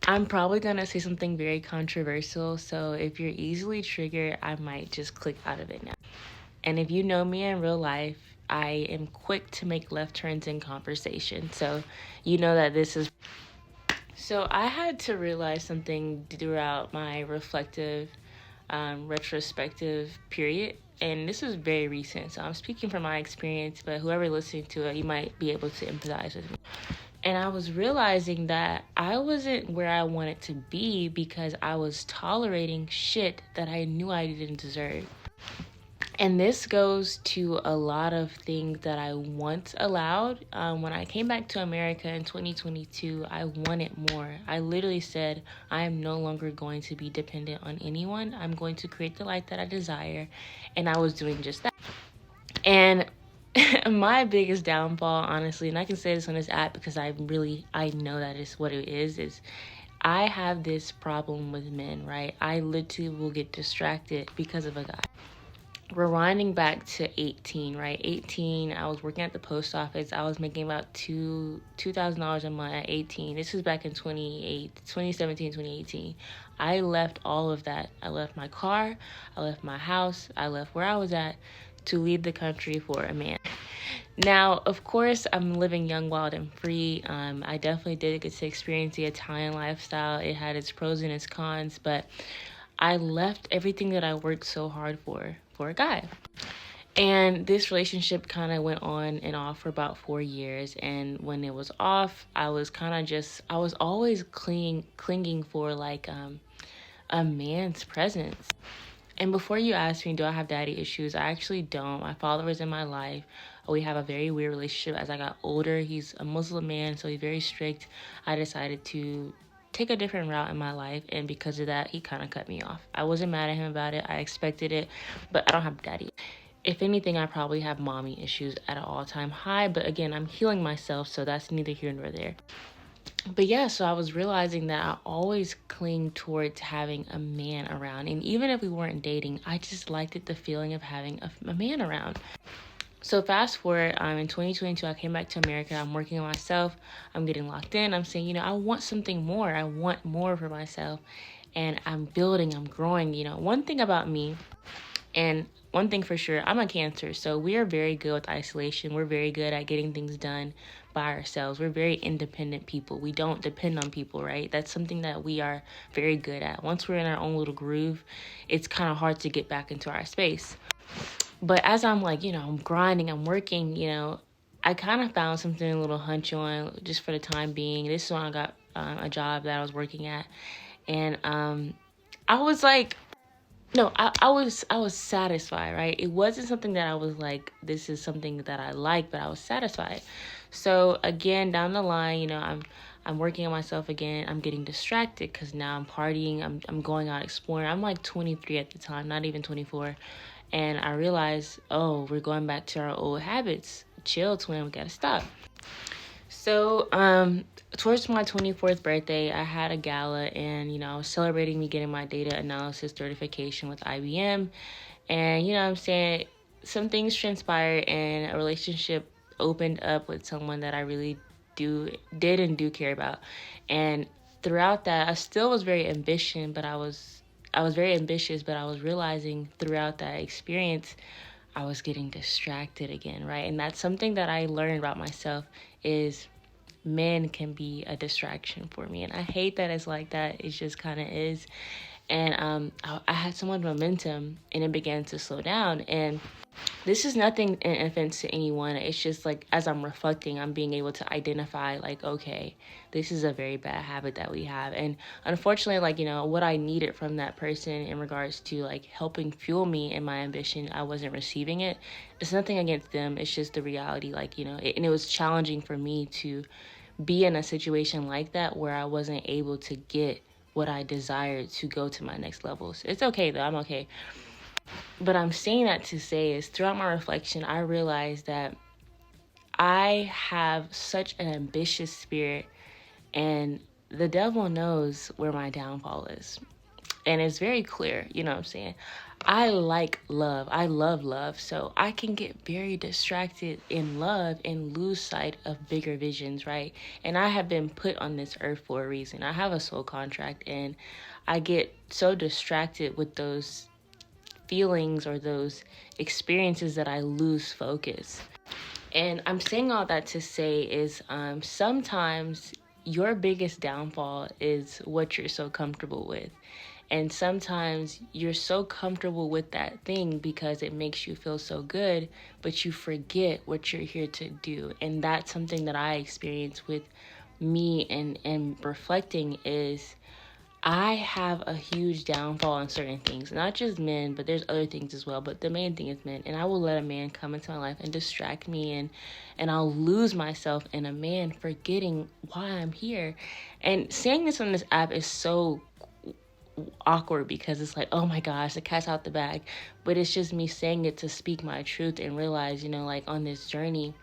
I'm probably gonna say something very controversial, so if you're easily triggered, I might just click out of it now. And if you know me in real life, I am quick to make left turns in conversation. So you know that this is. So I had to realize something throughout my reflective, retrospective period. And this was very recent. So I'm speaking from my experience, but whoever listening to it, you might be able to empathize with me. And I was realizing that I wasn't where I wanted to be because I was tolerating shit that I knew I didn't deserve. And this goes to a lot of things that I once allowed. When I came back to America in 2022, I wanted more. I literally said, I am no longer going to be dependent on anyone. I'm going to create the life that I desire. And I was doing just that. And my biggest downfall, honestly, and I can say this on this app because I know that is what it is I have this problem with men, right? I literally will get distracted because of a guy. Rewinding back to 18, right? 18, I was working at the post office. I was making about $2,000 a month at 18. This was back in 2017, 2018. I left all of that. I left my car, I left my house, I left where I was at to leave the country for a man. Now, of course, I'm living young, wild, and free. I definitely did get to experience the Italian lifestyle. It had its pros and its cons, but I left everything that I worked so hard for a guy. And this relationship kind of went on and off for about 4 years. And when it was off, I was always clinging for like a man's presence. And before you ask me, do I have daddy issues? I actually don't. My father was in my life. We have a very weird relationship. As I got older, he's a Muslim man, so he's very strict. I decided to take a different route in my life, and because of that, he kind of cut me off. I wasn't mad at him about it. I expected it, but I don't have daddy. If anything, I probably have mommy issues at an all-time high, but again, I'm healing myself, so that's neither here nor there. But yeah, so I was realizing that I always cling towards having a man around. And even if we weren't dating, I just liked it, the feeling of having a man around. So fast forward, in 2022, I came back to America. I'm working on myself. I'm getting locked in. I'm saying, I want something more. I want more for myself. And I'm building, I'm growing. One thing about me, and one thing for sure, I'm a Cancer, so we are very good with isolation. We're very good at getting things done by ourselves. We're very independent people. We don't depend on people, right? That's something that we are very good at. Once we're in our own little groove, it's kind of hard to get back into our space. But as I'm like, I'm grinding, I'm working, I kind of found something a little hunch on just for the time being. This is when I got a job that I was working at. And I was like, no, I was satisfied, right? It wasn't something that I was like, this is something that I like, but I was satisfied. So again, down the line, I'm working on myself again. I'm getting distracted because now I'm partying. I'm going out exploring. I'm like 23 at the time, not even 24. And I realized, oh, we're going back to our old habits. Chill, twin, we gotta stop. So, towards my 24th birthday, I had a gala and, I was celebrating me getting my data analysis certification with IBM. And, what I'm saying, some things transpired and a relationship opened up with someone that I really did and do care about. And throughout that, I still was very ambitious, but I was very ambitious, but I was realizing throughout that experience, I was getting distracted again, right? And that's something that I learned about myself is men can be a distraction for me. And I hate that it's like that. It just kind of is. And I had so much momentum and it began to slow down. And this is nothing in offense to anyone. It's just like as I'm reflecting, I'm being able to identify like, okay, this is a very bad habit that we have. And unfortunately, like, what I needed from that person in regards to like helping fuel me in my ambition, I wasn't receiving it. It's nothing against them. It's just the reality, like, and it was challenging for me to be in a situation like that where I wasn't able to get what I desired to go to my next levels. It's okay though. I'm okay. But I'm saying that to say is throughout my reflection, I realized that I have such an ambitious spirit and the devil knows where my downfall is. And it's very clear, you know what I'm saying? I like love. I love love. So I can get very distracted in love and lose sight of bigger visions, right? And I have been put on this earth for a reason. I have a soul contract, and I get so distracted with those feelings or those experiences that I lose focus. And I'm saying all that to say is sometimes your biggest downfall is what you're so comfortable with. And sometimes you're so comfortable with that thing because it makes you feel so good, but you forget what you're here to do. And that's something that I experience with me and reflecting is I have a huge downfall on certain things, not just men, but there's other things as well. But the main thing is men. And I will let a man come into my life and distract me, and I'll lose myself in a man, forgetting why I'm here. And saying this on this app is so awkward because it's like, oh my gosh, the cat's out the bag. But it's just me saying it to speak my truth and realize, like on this journey,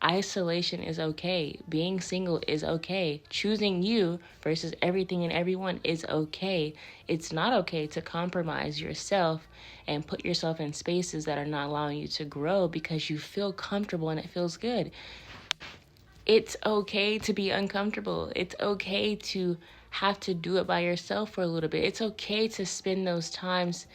isolation is okay. Being single is okay. Choosing you versus everything and everyone is okay. It's not okay to compromise yourself and put yourself in spaces that are not allowing you to grow because you feel comfortable and it feels good. It's okay to be uncomfortable. It's okay to have to do it by yourself for a little bit. It's okay to spend those times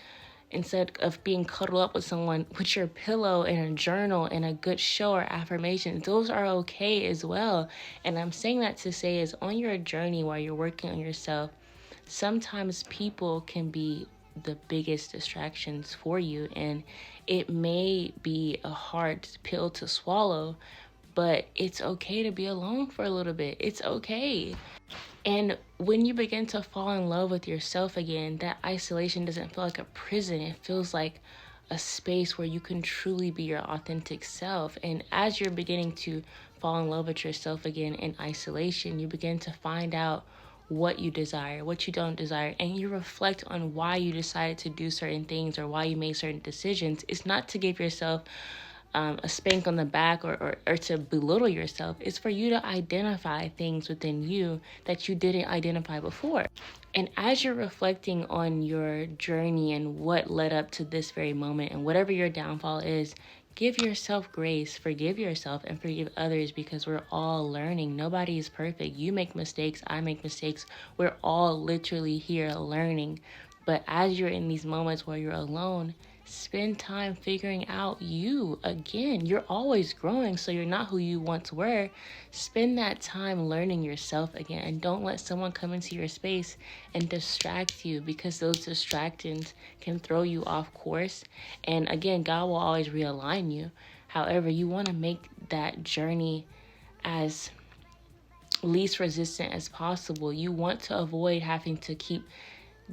instead of being cuddled up with someone with your pillow and a journal and a good show or affirmations. Those are okay as well. And I'm saying that to say is on your journey while you're working on yourself, sometimes people can be the biggest distractions for you, and it may be a hard pill to swallow, but it's okay to be alone for a little bit. It's okay. And when you begin to fall in love with yourself again, that isolation doesn't feel like a prison. It feels like a space where you can truly be your authentic self. And as you're beginning to fall in love with yourself again in isolation, you begin to find out what you desire, what you don't desire, and you reflect on why you decided to do certain things or why you made certain decisions. It's not to give yourself a spank on the back or to belittle yourself. It's for you to identify things within you that you didn't identify before. And as you're reflecting on your journey and what led up to this very moment and whatever your downfall is, give yourself grace, forgive yourself, and forgive others because we're all learning. Nobody is perfect. You make mistakes, I make mistakes. We're all literally here learning. But as you're in these moments where you're alone, spend time figuring out you again. You're always growing, so you're not who you once were. Spend that time learning yourself again, and don't let someone come into your space and distract you because those distractions can throw you off course. And again, God will always realign you. However, you want to make that journey as least resistant as possible. You want to avoid having to keep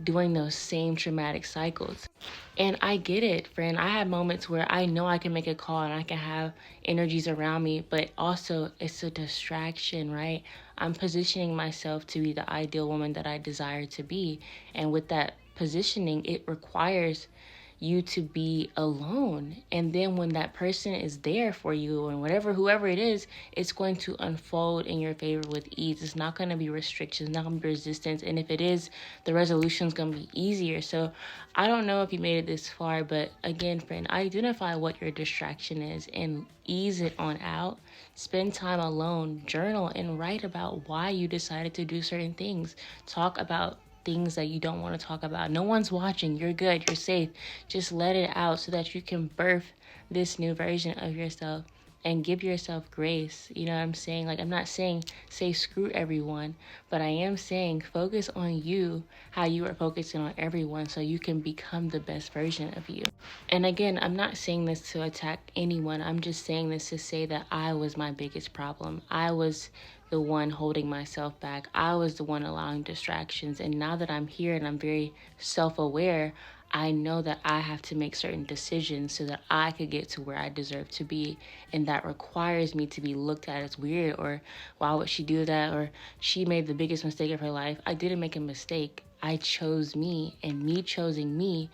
doing those same traumatic cycles. And I get it, friend. I have moments where I know I can make a call and I can have energies around me, but also it's a distraction, right? I'm positioning myself to be the ideal woman that I desire to be. And with that positioning, it requires you to be alone. And then when that person is there for you and whoever it is, it's going to unfold in your favor with ease. It's not going to be restrictions, not going to be resistance. And if it is, the resolution is going to be easier. So I don't know if you made it this far, but again, friend, identify what your distraction is and ease it on out. Spend time alone, journal, and write about why you decided to do certain things. Talk about things that you don't want to talk about. No one's watching. You're good. You're safe. Just let it out so that you can birth this new version of yourself and give yourself grace. You know what I'm saying? Like, I'm not saying say screw everyone, but I am saying focus on you, how you are focusing on everyone, so you can become the best version of you. And again, I'm not saying this to attack anyone. I'm just saying this to say that I was my biggest problem. I was the one holding myself back. I was the one allowing distractions. And now that I'm here and I'm very self-aware, I know that I have to make certain decisions so that I could get to where I deserve to be. And that requires me to be looked at as weird, or why would she do that? Or she made the biggest mistake of her life. I didn't make a mistake. I chose me, and me choosing me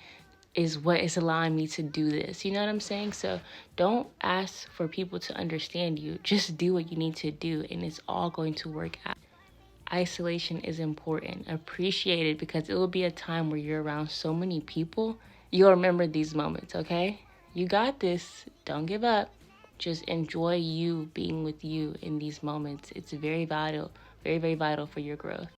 is what is allowing me to do this. You know what I'm saying? So don't ask for people to understand you. Just do what you need to do, and it's all going to work out. isolation is important. Appreciate it, because it will be a time where you're around so many people. You'll remember these moments, okay? You got this. Don't give up. Just enjoy you being with you in these moments. It's very vital, very, very vital for your growth.